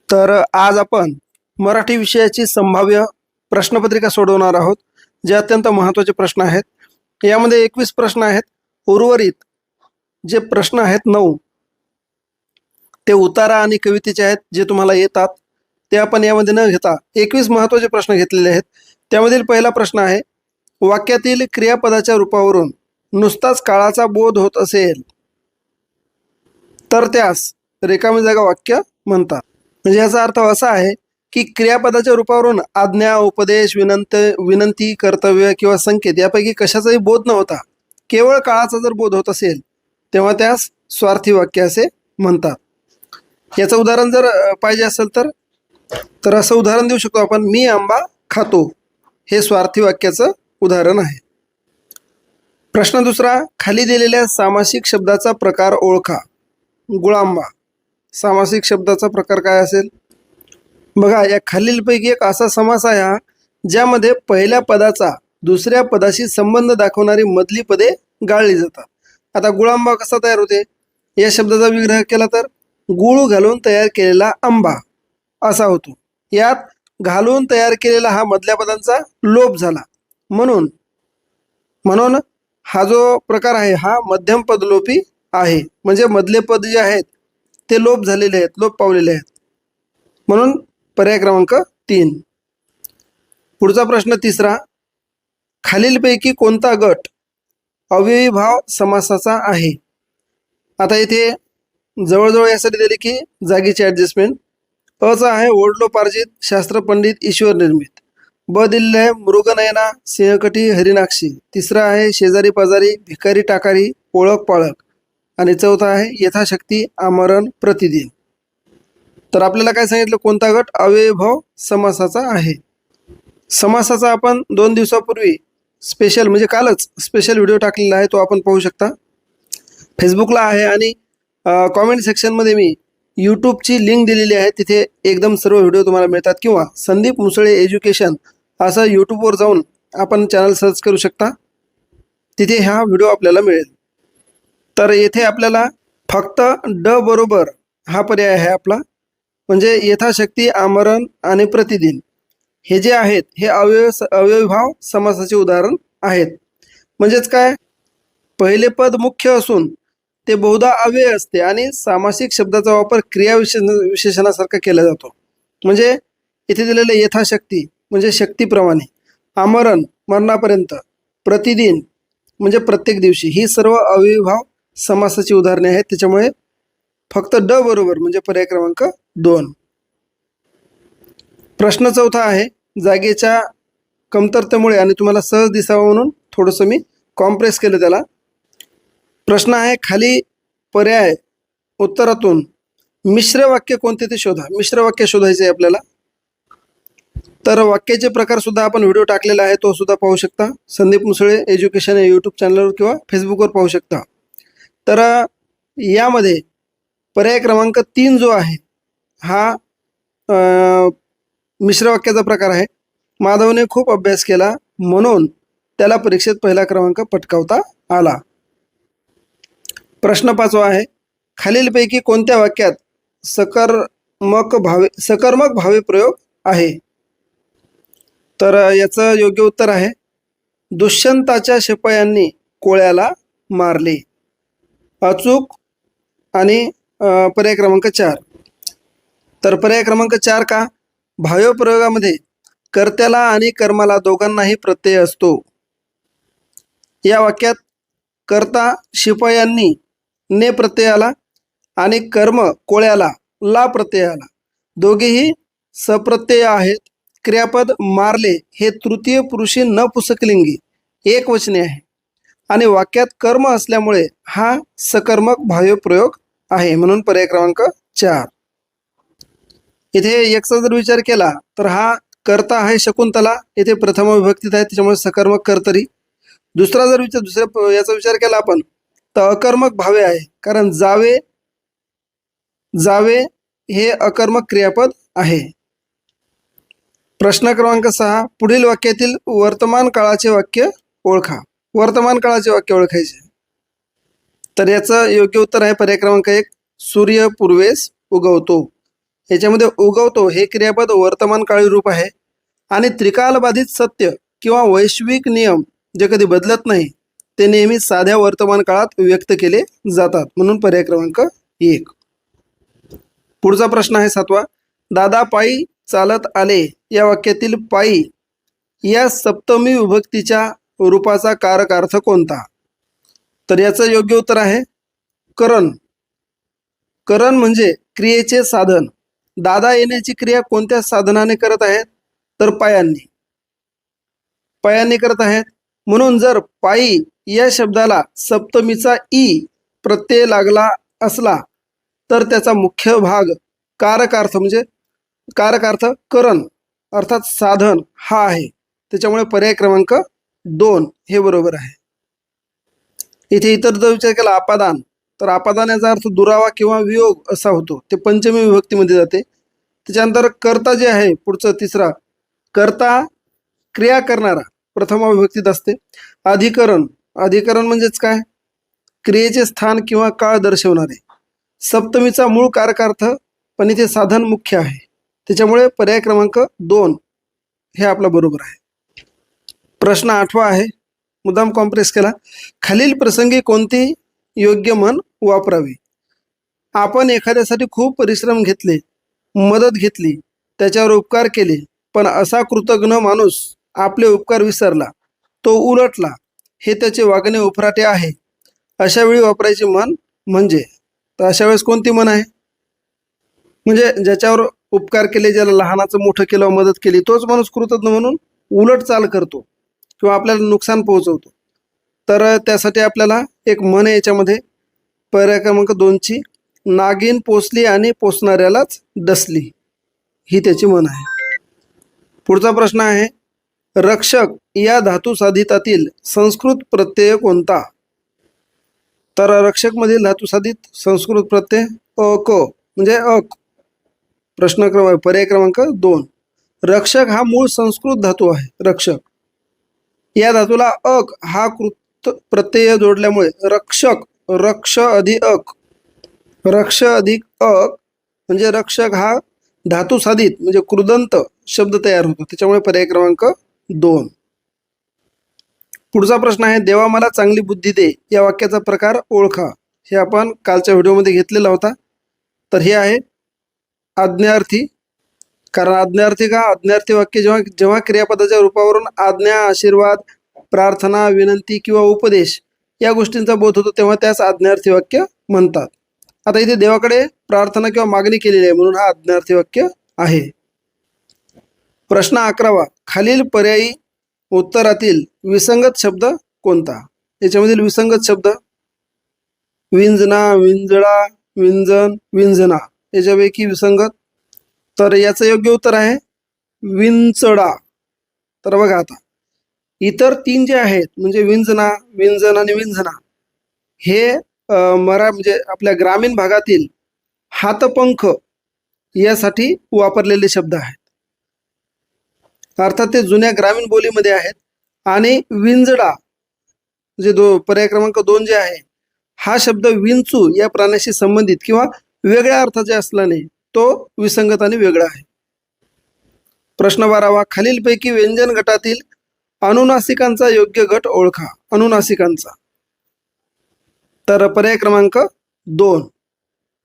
तर आज आपण मराठी विषयाची संभाव्य प्रश्नपत्रिका सोडवणार आहोत, जे अत्यंत महत्त्वाचे प्रश्न आहेत। यामध्ये 21 प्रश्न आहेत। उर्वरित जे प्रश्न आहेत 9 ते उतारा आणि कवितेचे आहेत, जे तुम्हाला येतात ते आपण यामध्ये न घेता 21 महत्त्वाचे प्रश्न घेतलेले आहेत। त्यामधील पहिला प्रश्न आहे, वाक्यातील क्रियापदाच्या रूपावरून नुसताच काळाचा बोध होत असेल तर त्यास रिकामी जागा वाक्य म्हणतात। म्हणजे याचा अर्थ असा आहे की क्रियापदाच्या रूपावरून आज्ञा, उपदेश, विनंती, कर्तव्य किंवा संकेत यापैकी कशाचाही बोध न होता केवळ काळाचा जर बोध होत असेल तेव्हा त्यास स्वार्थी वाक्य असे म्हणतात। याचं उदाहरण जर पाहिजे असेल तर असं उदाहरण देऊ शकतो आपण, मी आंबा खातो, हे स्वार्थी वाक्याचं उदाहरण आहे। प्रश्न दुसरा, खाली दिलेल्या सामासिक शब्दाचा प्रकार ओळखा। गुळांबा, सामासिक शब्दाचा प्रकार काय असेल? बघा, या खालीलपैकी एक असा समास आहे हा ज्यामध्ये पहिल्या पदाचा दुसऱ्या पदाशी संबंध दाखवणारी मधली पदे गाळली जातात। आता गुळांबा कसा तयार होते? या शब्दाचा विग्रह केला तर गुळ घालून तयार केलेला आंबा असा होतो। यात घालून तयार केलेला हा मधल्या पदांचा लोप झाला, म्हणून हा जो प्रकार आहे हा मध्यम पदलोपी आहे। म्हणजे मधले पद जे आहेत ते लोप झालेले आहेत, लोप पावलेले आहेत, म्हणून पर्याय क्रमांक 3। पुढचा प्रश्न तिसरा, खालीलपैकी कोणता गट अव्ययीभाव समासाचा आहे? आता इथे जवळजवळ यासाठी दिले की जागेची ॲडजस्टमेंट। अचा आहे वडलोपार्जित, शास्त्रपंडित, ईश्वर निर्मित। ब दिलेले आहे मृगनयना, सिंहकटी, हरिणाक्षी। तिसरा आहे शेजारी पाजारी, भिकारी टाकारी, ओळख पाळक। आणि चौथा आहे यथाशक्ती, आमरण, प्रतिदिन। तर आपल्याला काय सांगितलं, कोणता गट अव्ययीभाव समासाचा आहे? समासाचा आपण 2 दिवसापूर्वी स्पेशल, म्हणजे कालच स्पेशल व्हिडिओ टाकलेला आहे, तो आपण पाहू शकता, फेसबुकला आहे। आणि कॉमेंट सेक्शनमध्ये मी यूट्यूबची लिंक दिलेली आहे, तिथे एकदम सर्व व्हिडिओ तुम्हाला मिळतात। किंवा संदीप मुसळे एज्युकेशन असं यूट्यूबवर जाऊन आपण चॅनल सर्च करू शकता, तिथे हा व्हिडिओ आपल्याला मिळेल। तर येथे आपल्याला फक्त ड बरोबर हा पर्याय आहे आपला, म्हणजे यथाशक्ती, आमरण आणि प्रतिदिन हे जे आहेत हे अव्ययीभाव समासाचे उदाहरण आहेत। म्हणजेच काय, पहिले पद मुख्य असून ते बहुधा अव्यय असते आणि सामासिक शब्दाचा वापर क्रियाविशेषणासारखा केला जातो। म्हणजे इथे दिलेलं यथाशक्ती म्हणजे शक्तीप्रमाणे, आमरण मरणापर्यंत, प्रतिदिन म्हणजे प्रत्येक दिवशी, ही सर्व अव्ययीभाव समासाची उदाहरणे आहेत। त्याच्यामुळे फक्त ड बरोबर म्हणजे पर्याय क्रमांक 2। प्रश्न चौथा आहे, जागेच्या कमतरतेमुळे आणि तुम्हाला सहज दिसावं म्हणून थोडंसं मी कॉम्प्रेस केलं त्याला। प्रश्न आहे, खाली पर्याय उत्तरातून मिश्र वाक्य कोणते ते शोधा। मिश्र वाक्य शोधायचे आहे आपल्याला। तर वाक्याचे प्रकार सुद्धा आपण व्हिडिओ टाकलेला आहे, तो सुद्धा पाहू शकता, संदीप मुसळे एज्युकेशन या यूट्यूब चॅनलवर किंवा फेसबुकवर पाहू शकता। तर यामध्ये पर्याय क्रमांक 3 जो आहे हा मिश्र वाक्याचा प्रकार आहे। माधवने खूप अभ्यास केला म्हणून त्याला परीक्षेत पहिला क्रमांक पटकावता आला। प्रश्न 5वा आहे, खालीलपैकी कोणत्या वाक्यात सकर्मक भावे प्रयोग आहे? तर याचं योग्य उत्तर आहे, दुष्यंताच्या शिपायांनी कोळ्याला मारले। अचूक आणि पर्याय क्रमांक 4। तर पर्याय क्रमांक 4 का? भावप्रयोगामध्ये कर्त्याला आणि कर्माला दोघांनाही प्रत्यय असतो। या वाक्यात कर्ता शिपायांनी ने प्रत्यय आला आणि कर्म कोळ्याला ला प्रत्यय आला, दोघेही सप्रत्यय आहेत। क्रियापद मारले हे तृतीय पुरुषी नपुंसकलिंगी एकवचनी आहे आणि वाक्यात कर्म असल्यामुळे हा सकर्मक भावप्रयोग आहे, म्हणून पर्याय क्रमांक 4। इथे एकचा जर विचार केला तर हा कर्ता आहे शकुंतला, इथे प्रथम विभक्तीत आहे, त्याच्यामुळे सकर्मक कर्तरी। दुसरा जर याचा विचार केला आपण तर अकर्मक भावे आहे, कारण जावे हे अकर्मक क्रियापद आहे। प्रश्न क्रमांक 6, पुढील वाक्यातील वर्तमान काळाचे वाक्य ओळखा। वर्तमान काळाचे वाक्य ओळखायचे, तर याचं योग्य उत्तर आहे पर्याय क्रमांक 1, सूर्य पूर्वेस उगवतो। याच्यामध्ये उगवतो हे क्रियापद वर्तमान काळी रूप आहे आणि त्रिकालबाधित सत्य किंवा वैश्विक नियम जे कधी बदलत नाही ते नेहमी साध्या वर्तमान काळात व्यक्त केले जातात, म्हणून पर्याय क्रमांक 1. पुढचा प्रश्न आहे 7वा. दादा पायी चालत आले या वाक्यातील पायी या सप्तमी विभक्तीच्या रूपाचा कारक अर्थ कोणता? तर याचं योग्य उत्तर आहे करण. करण म्हणजे क्रियेचे साधन. दादा येण्याची क्रिया कोणत्या साधनाने करत आहेत? तर पायांनी. पायांनी करत आहेत. म्हणून जर पायी या शब्दाला सप्तमीचा ई प्रत्यय लागला असला तर त्याचा मुख्य भाग कारकार्थ म्हणजे कारकार्थ करण अर्थात साधन हा आहे. त्याच्यामुळे पर्याय क्रमांक 2 हे बरोबर आहे. इथे इतर जर विचार केला आपादान, तर आपादान याचा अर्थ दुरावा किंवा वियोग असा होतो. ते पंचमी विभक्तीमध्ये जाते. त्याच्यानंतर कर्ता जे आहे पुढचं तिसरा, कर्ता क्रिया करणारा प्रथमा विभक्तीत असते. अधिकरण, अधिकरण म्हणजेच काय? क्रियेचे स्थान किंवा काळ दर्शवणारे. सप्तमीचा मूळ कारकार्थ पण इथे साधन मुख्य आहे. त्याच्यामुळे पर्याय क्रमांक 2 हे आपला बरोबर आहे. प्रश्न 8वा आहे, मुद्दाम कॉम्प्रेस केला. खालील प्रसंगी कोणती योग्य म्हण वापरावी? आपण एखाद्यासाठी खूप परिश्रम घेतले, मदत घेतली, त्याच्यावर उपकार केले, पण असा कृतज्ञ माणूस आपले उपकार विसरला, तो उलटला, हे त्याचे वागणे उफराटे आहे. अशा वेळी वापरायची म्हण म्हणजे, तर अशा वेळेस कोणती म्हण आहे? म्हणजे ज्याच्यावर उपकार केले, ज्याला लहानाचं मोठं केलं, मदत केली, तोच माणूस कृतज्ञ म्हणून उलट चाल करतो किंवा आपल्याला नुकसान पोहोचवतो. तर त्यासाठी आपल्याला एक म्हण आहे याच्यामध्ये पर्याय क्रमांक 2ची, नागिन पोचली आणि पोचणाऱ्यालाच डसली, ही त्याची म्हण आहे. पुढचा प्रश्न आहे, रक्षक या धातू साधितातील संस्कृत प्रत्यय कोणता? तर रक्षक मधील धातू साधित संस्कृत प्रत्यय अक म्हणजे अक. प्रश्न क्रमांक पर्याय क्रमांक 2. रक्षक हा मूळ संस्कृत धातू आहे. रक्षक या धातूला अक हा कृत प्रत्यय जोडल्यामुळे रक्षक, रक्ष अधिक अक, रक्ष अधिक अक म्हणजे रक्षक हा धातू साधित म्हणजे कृदंत शब्द तयार होतो. त्याच्यामुळे पर्याय क्रमांक 2. पुढचा प्रश्न आहे, देवा मला चांगली बुद्धी दे या वाक्याचा प्रकार ओळखा. हे आपण कालच्या व्हिडिओमध्ये घेतलेला होता. तर हे आहे आज्ञार्थी. कारण आज्ञार्थी का? आज्ञार्थी वाक्य जेव्हा जेव्हा क्रियापदाच्या रूपावरून आज्ञा, आशीर्वाद, प्रार्थना, विनंती किंवा उपदेश या गोष्टींचा बोध होतो तेव्हा त्यास आज्ञार्थी वाक्य म्हणतात. आता इथे देवाकडे प्रार्थना किंवा मागणी केलेली आहे म्हणून हा आज्ञार्थी वाक्य आहे. प्रश्न 11वा, खालील पर्यायी उत्तरातील विसंगत शब्द कोणता? याच्यामधील विसंगत शब्द विंजना, विंजळा, विंजन, विंजना याच्यापैकी विसंगत. तर याचं योग्य उत्तर आहे विंचडा. तर बघा आता इतर 3 जे आहेत म्हणजे विंजना, विंजन आणि विंजना हे म्हणजे आपल्या ग्रामीण भागातील हातपंख यासाठी वापरलेले शब्द आहेत. अर्थात ते जुन्या ग्रामीण बोलीमध्ये आहेत. आणि विंजडा म्हणजे पर्याय क्रमांक 2 जे आहे हा शब्द विंचू या प्राण्याशी संबंधित किंवा वेगळ्या अर्थाचे असल्याने तो विसंगत आणि वेगळा आहे. प्रश्न 12वा, खालीलपैकी व्यंजन गटातील अनुनासिकांचा योग्य गट ओळखा. अनुनासिकांचा. तर पर्याय क्रमांक 2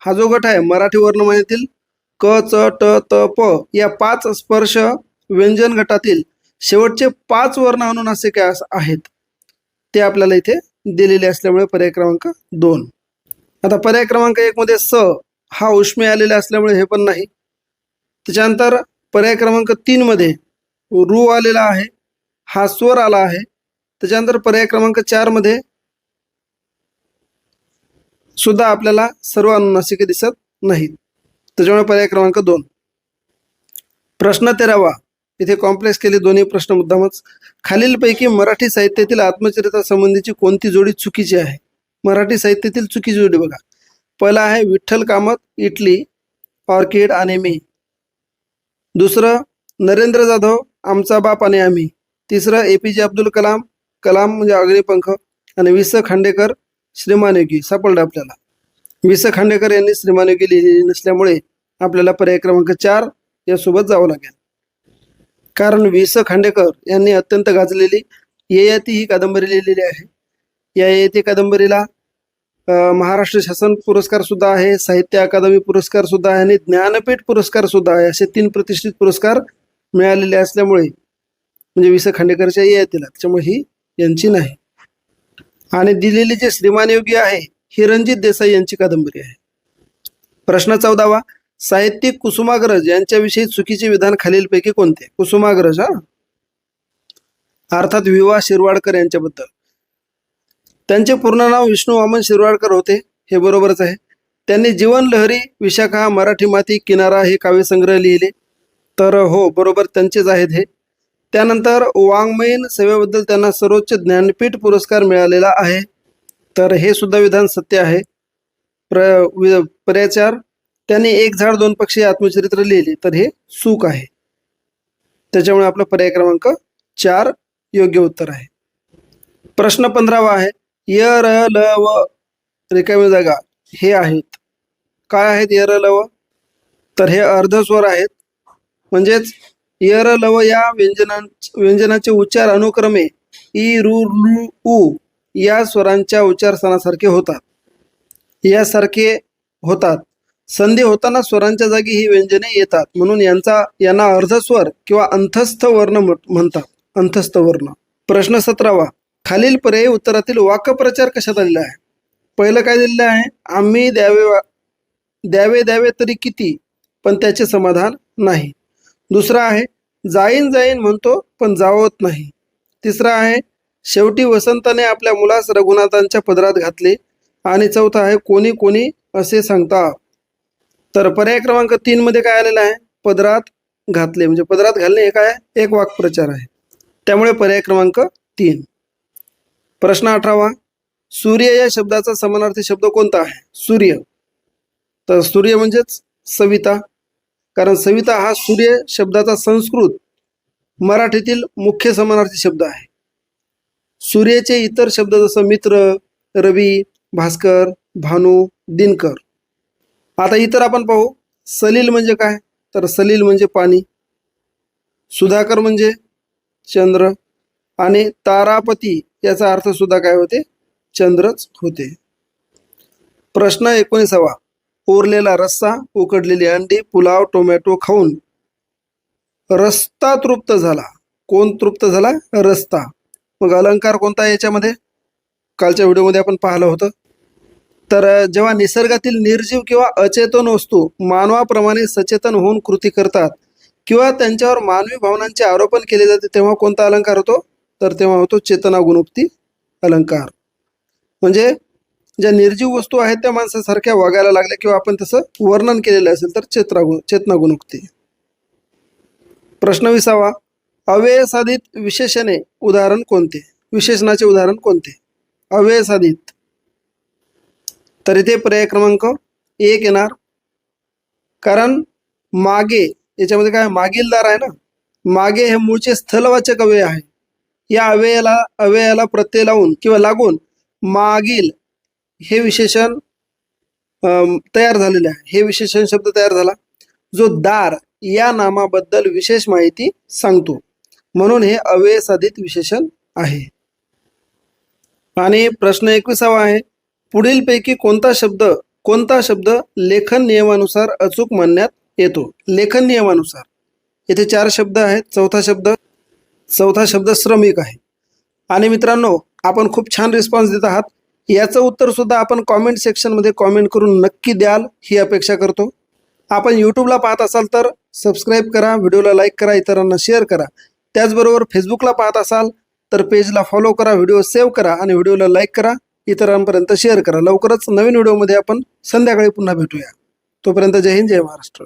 हा जो गट आहे मराठी वर्णमालेतील क, च, ट, त, प या 5 स्पर्श व्यंजन गटातील शेवटचे 5 वर्ण अनुनासिक आहेत ते आपल्याला इथे दिलेले असल्यामुळे पर्याय क्रमांक 2. आता पर्याय क्रमांक 1 मध्ये स हा उष्मे आलेला असल्यामुळे हे पण नाही. त्याच्यानंतर पर्याय क्रमांक 3 मध्ये रू आलेला आहे, हा स्वर आला आहे. त्याच्यानंतर पर्याय क्रमांक 4 मध्ये सुद्धा आपल्याला सर्व अनुनासिके दिसत नाहीत. त्याच्यामुळे पर्याय क्रमांक 2. प्रश्न 13वा, इथे कॉम्प्लेक्स केले दोन्ही प्रश्न मुद्दामच. खालीलपैकी मराठी साहित्यातील आत्मचरित्रासंबंधीची कोणती जोडी चुकीची आहे? मराठी साहित्यातील चुकीची जोडी बघा. पहिला आहे विठ्ठल कामत, इटली, ऑर्किड आणि मी. दुसरं नरेंद्र जाधव, आमचा बाप आणि आम्ही. तिसरं APJ अब्दुल कलाम, कलाम म्हणजे अग्निपंख. आणि वि स खांडेकर, श्रीमान योगी. सापडलं आपल्याला. वि स खांडेकर यांनी श्रीमान योगी लिहिलेली नसल्यामुळे आपल्याला पर्याय क्रमांक 4 यासोबत जावं लागेल. कारण वि स खांडेकर यांनी अत्यंत गाजलेली ययाती ही कादंबरी लिहिलेली आहे. या ययाती कादंबरीला महाराष्ट्र शासन पुरस्कार सुद्धा आहे, साहित्य अकादमी पुरस्कार सुद्धा आहे आणि ज्ञानपीठ पुरस्कार सुद्धा आहे. असे 3 प्रतिष्ठित पुरस्कार मिळालेले असल्यामुळे म्हणजे वि स खांडेकरच्या ययातीला, त्याच्यामुळे ही यांची नाही. आणि दिलेली जे श्रीमान योगी आहे ही रणजित देसाई यांची कादंबरी आहे. प्रश्न 14वा, साहित्यिक कुसुमाग्रज यांच्याविषयी चुकीचे विधान खालीलपैकी कोणते? कुसुमाग्रज अर्थात वि.वा. शिरवाडकर यांच्याबद्दल. त्यांचे पूर्ण नाव विष्णू वामन शिरवाडकर होते, हे बरोबरच आहे. त्यांनी जीवन लहरी, विशाखा, मराठी माती, किनारा हे काव्यसंग्रह लिहिले, तर हो बरोबर त्यांचेच आहेत हे. त्यानंतर वाङ्मयीन सेवेबद्दल त्यांना सर्वोच्च ज्ञानपीठ पुरस्कार मिळालेला आहे, तर हे सुद्धा विधान सत्य आहे. पर्याय 4, त्यांनी एक झाड दोन पक्षी आत्मचरित्र लिहिले, तर हे चूक आहे. त्याच्यामुळे आपला पर्याय क्रमांक 4 योग्य उत्तर आहे. प्रश्न 15वा आहे, य र ल व रिकामी जागा हे आहेत. काय आहेत य र ल व? तर हे अर्धस्वर आहेत. म्हणजेच य र ल व या व्यंजनाचे उच्चार अनुक्रमे इ रु लु उ या स्वरांच्या उच्चारस्थानासारखे होतात, यासारखे होतात. संधी होताना स्वरांच्या जागी ही व्यंजने येतात, म्हणून यांना अर्धस्वर किंवा अंतस्थ वर्ण म्हणतात. अंतस्थ वर्ण. प्रश्न 17वा, खालील पर्यायी उत्तरातील वाक्प्रचार कशात आलेला आहे? पहिलं काय दिलेलं आहे? आम्ही द्यावे तरी किती, पण त्याचे समाधान नाही. दुसरा आहे जाईन जाईन म्हणतो पण जावत नाही. तिसरा आहे शेवटी वसंताने आपल्या मुलास रघुनाथांच्या पदरात घातले. आणि चौथा आहे कोणी कोणी असे सांगतात. तर पर्याय क्रमांक 3 मध्ये काय आलेलं आहे? पदरात घातले. म्हणजे पदरात घालणे हे काय? एक वाक्प्रचार आहे, त्यामुळे पर्याय क्रमांक 3. प्रश्न 18वा, सूर्य या शब्दाचा समानार्थी शब्द कोणता आहे? सूर्य. तर सूर्य म्हणजेच सविता, कारण सविता हा सूर्य शब्दाचा संस्कृत मराठीतील मुख्य समानार्थी शब्द आहे. सूर्याचे इतर शब्द जसं मित्र, रवी, भास्कर, भानू, दिनकर. आता इतर आपण पाहू. सलील म्हणजे काय? तर सलील म्हणजे पाणी. सुधाकर म्हणजे चंद्र. आणि तारापती याचा अर्थ सुद्धा काय होते? चंद्रच होते. प्रश्न 19वा, उरलेला रस्सा, उकडलेली अंडी, पुलाव, टोमॅटो खाऊन रस्ता तृप्त झाला. कोण तृप्त झाला? रस्ता. मग अलंकार कोणता याच्यामध्ये? कालच्या व्हिडिओमध्ये आपण पाहिलं होतं. तर जेव्हा निसर्गातील निर्जीव किंवा अचेतन वस्तू मानवाप्रमाणे सचेतन होऊन कृती करतात किंवा त्यांच्यावर मानवी भावनांचे आरोपण केले जाते, तेव्हा कोणता अलंकार होतो? तर तेव्हा होतो चेतना गुणोक्ती अलंकार. म्हणजे ज्या निर्जीव वस्तू आहेत त्या माणसासारख्या वागायला लागल्या किंवा आपण तसं वर्णन केलेलं असेल तर चेतना गुणोक्ती. प्रश्न 20वा, अव्यय साधित विशेषणे उदाहरण कोणते? विशेषणाचे उदाहरण कोणते? अव्यय साधित. तर इथे पर्याय क्रमांक 1 येणार. कारण मागे याच्यामध्ये काय? मागीलदार आहे ना. मागे हे मूळचे स्थलवाचक अव्यय आहे. या अव्ययाला प्रत्यय लावून किंवा लागून मागील हे विशेषण तयार झालेले आहे. हे विशेषण शब्द तयार झाला जो दार या नामाबद्दल विशेष माहिती सांगतो, म्हणून हे अव्यय साधित विशेषण आहे. आणि प्रश्न 21वा आहे, पुढीलपैकी कोणता शब्द लेखन नियमानुसार अचूक मानण्यात येतो? लेखन नियमानुसार येथे 4 शब्द आहेत. चौथा शब्द श्रमिक आहे. आणि मित्रांनो, आपण खूप छान रिस्पॉन्स देत आहात. याचं उत्तर सुद्धा आपण कॉमेंट सेक्शनमध्ये कॉमेंट करून नक्की द्याल ही अपेक्षा करतो. आपण यूट्यूबला पाहत असाल तर सबस्क्राईब करा, व्हिडिओला लाईक करा, इतरांना शेअर करा. त्याचबरोबर फेसबुकला पाहत असाल तर पेजला फॉलो करा, व्हिडिओ सेव्ह करा आणि व्हिडिओला लाईक करा, इतरांपर्यंत शेअर करा. लवकरच नवीन व्हिडिओमध्ये आपण संध्याकाळी पुन्हा भेटूया. तोपर्यंत जय हिंद, जय महाराष्ट्र.